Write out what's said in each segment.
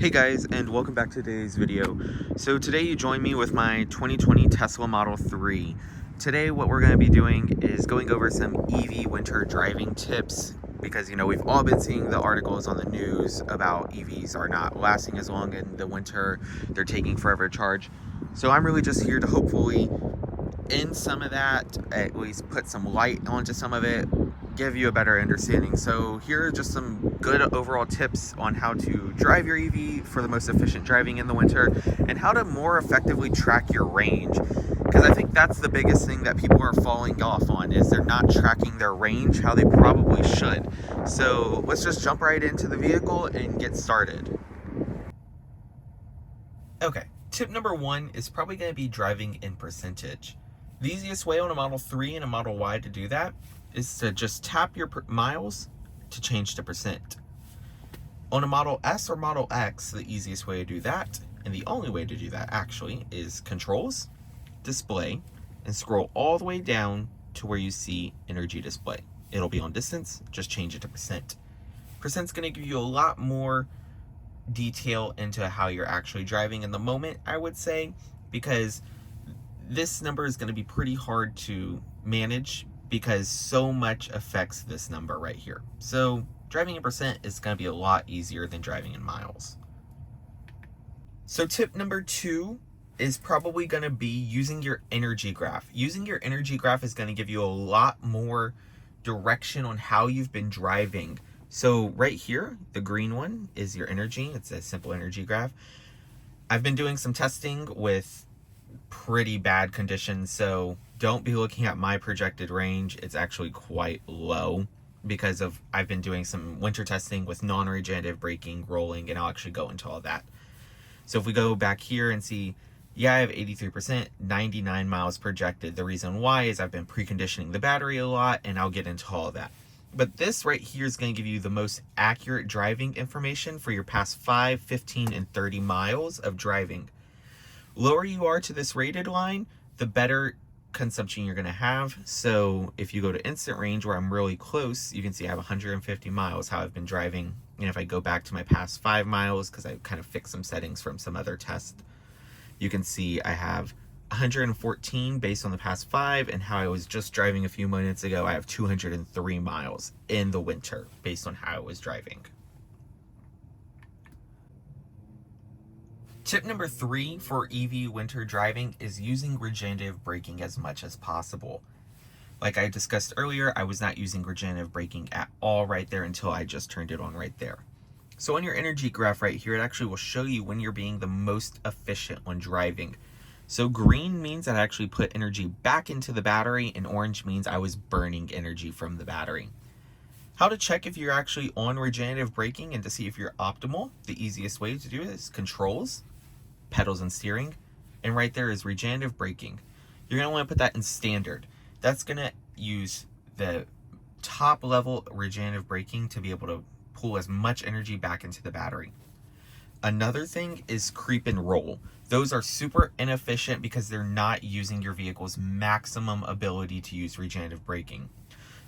Hey guys, and welcome back to today's video. So today you join me with my 2020 Tesla Model 3. Today what we're going to be doing is going over some EV winter driving tips because we've all been seeing the articles on the news about EVs are not lasting as long in the winter, they're taking forever to charge. So I'm really just here to hopefully end some of that, at least put some light onto some of it, give you a better understanding. So here are just some good overall tips on how to drive your EV for the most efficient driving in the winter and how to more effectively track your range, because I think that's the biggest thing that people are falling off on, is they're not tracking their range how they probably should. So let's just jump right into the vehicle and get started. Okay, tip number one is probably going to be driving in percentage. The easiest way on a Model 3 and a Model Y to do that is to just tap your miles to change to percent. On a Model S or Model X, the easiest way to do that, and the only way to do that actually, is Controls, Display, and scroll all the way down to where you see Energy Display. It'll be on distance, just change it to percent. Percent's going to give you a lot more detail into how you're actually driving in the moment, I would say, because this number is going to be pretty hard to manage because so much affects this number right here. So driving in percent is going to be a lot easier than driving in miles. So tip number two is probably going to be using your energy graph. Using your energy graph is going to give you a lot more direction on how you've been driving. So right here, the green one is your energy. It's a simple energy graph. I've been doing some testing with pretty bad conditions, so don't be looking at my projected range. It's actually quite low because I've been doing some winter testing with non-regenerative braking, rolling, and I'll actually go into all that. So if we go back here and see, yeah, I have 83%, 99 miles projected. The reason why is I've been preconditioning the battery a lot, and I'll get into all that. But this right here is going to give you the most accurate driving information for your past 5, 15, and 30 miles of driving. Lower you are to this rated line, the better consumption you're going to have. So if you go to instant range, where I'm really close, you can see I have 150 miles, how I've been driving. And if I go back to my past 5 miles, because I kind of fixed some settings from some other test, you can see I have 114 based on the past 5, and how I was just driving a few minutes ago, I have 203 miles in the winter based on how I was driving. Tip number 3 for EV winter driving is using regenerative braking as much as possible. Like I discussed earlier, I was not using regenerative braking at all right there until I just turned it on right there. So on your energy graph right here, it actually will show you when you're being the most efficient when driving. So green means that I actually put energy back into the battery, and orange means I was burning energy from the battery. How to check if you're actually on regenerative braking and to see if you're optimal, the easiest way to do it is Controls, Pedals and Steering, and right there is regenerative braking. You're going to want to put that in standard. That's going to use the top level regenerative braking to be able to pull as much energy back into the battery. Another thing is creep and roll. Those are super inefficient because they're not using your vehicle's maximum ability to use regenerative braking.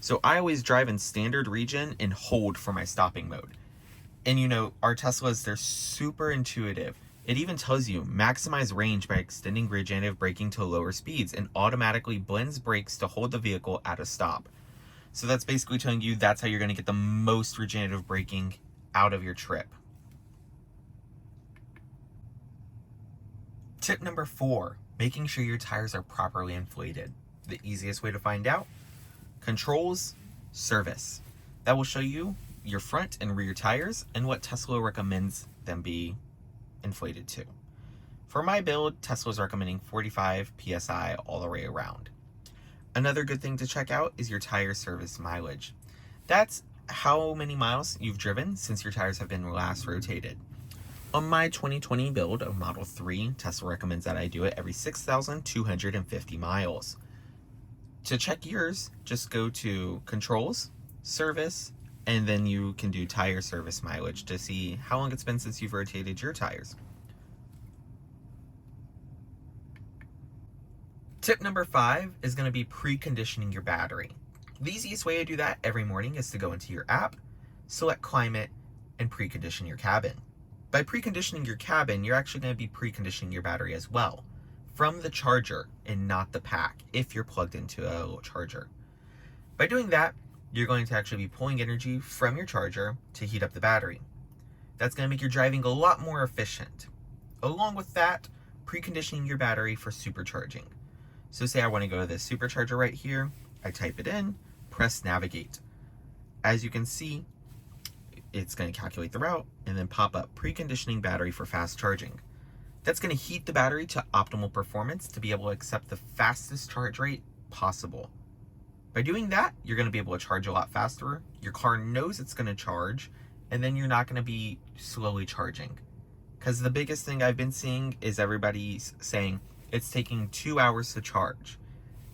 So I always drive in standard regen and hold for my stopping mode. And our Teslas, they're super intuitive. It even tells you maximize range by extending regenerative braking to lower speeds, and automatically blends brakes to hold the vehicle at a stop. So that's basically telling you that's how you're going to get the most regenerative braking out of your trip. Tip number 4, making sure your tires are properly inflated. The easiest way to find out: Controls, Service. That will show you your front and rear tires and what Tesla recommends them be inflated to. For my build, Tesla's recommending 45 PSI all the way around. Another good thing to check out is your tire service mileage. That's how many miles you've driven since your tires have been last rotated. On my 2020 build of Model 3, Tesla recommends that I do it every 6,250 miles. To check yours, just go to Controls, Service, and then you can do tire service mileage to see how long it's been since you've rotated your tires. Tip number 5 is going to be preconditioning your battery. The easiest way to do that every morning is to go into your app, select climate, and precondition your cabin. By preconditioning your cabin, you're actually going to be preconditioning your battery as well from the charger and not the pack if you're plugged into a little charger. By doing that, you're going to actually be pulling energy from your charger to heat up the battery. That's going to make your driving a lot more efficient. Along with that, preconditioning your battery for supercharging. So say I want to go to this supercharger right here, I type it in, press navigate. As you can see, it's going to calculate the route and then pop up preconditioning battery for fast charging. That's going to heat the battery to optimal performance to be able to accept the fastest charge rate possible. By doing that, you're going to be able to charge a lot faster. Your car knows it's going to charge, and then you're not going to be slowly charging. Because the biggest thing I've been seeing is everybody's saying it's taking 2 hours to charge.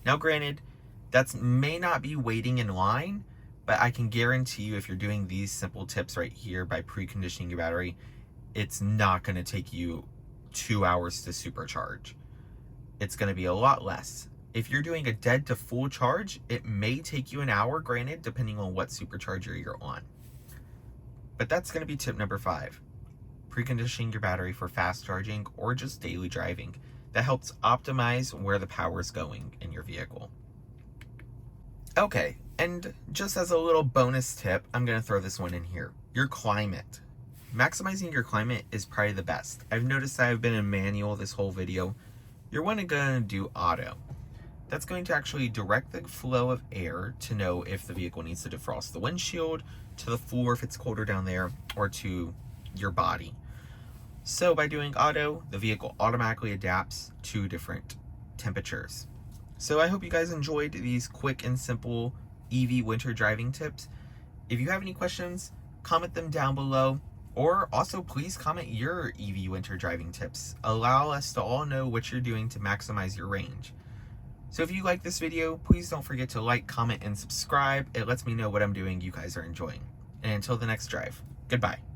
Now granted, that may not be waiting in line, but I can guarantee you if you're doing these simple tips right here by preconditioning your battery, it's not going to take you 2 hours to supercharge. It's going to be a lot less. If you're doing a dead to full charge, it may take you an hour, granted, depending on what supercharger you're on. But that's going to be tip number 5. Preconditioning your battery for fast charging or just daily driving. That helps optimize where the power is going in your vehicle. Okay, and just as a little bonus tip, I'm going to throw this one in here. Your climate. Maximizing your climate is probably the best. I've noticed that I've been in manual this whole video. You're going to do auto. That's going to actually direct the flow of air to know if the vehicle needs to defrost the windshield, to the floor if it's colder down there, or to your body. So by doing auto, the vehicle automatically adapts to different temperatures. So I hope you guys enjoyed these quick and simple EV winter driving tips. If you have any questions, comment them down below, or also please comment your EV winter driving tips. Allow us to all know what you're doing to maximize your range. So if you like this video, please don't forget to like, comment, and subscribe. It lets me know what I'm doing you guys are enjoying. And until the next drive, goodbye.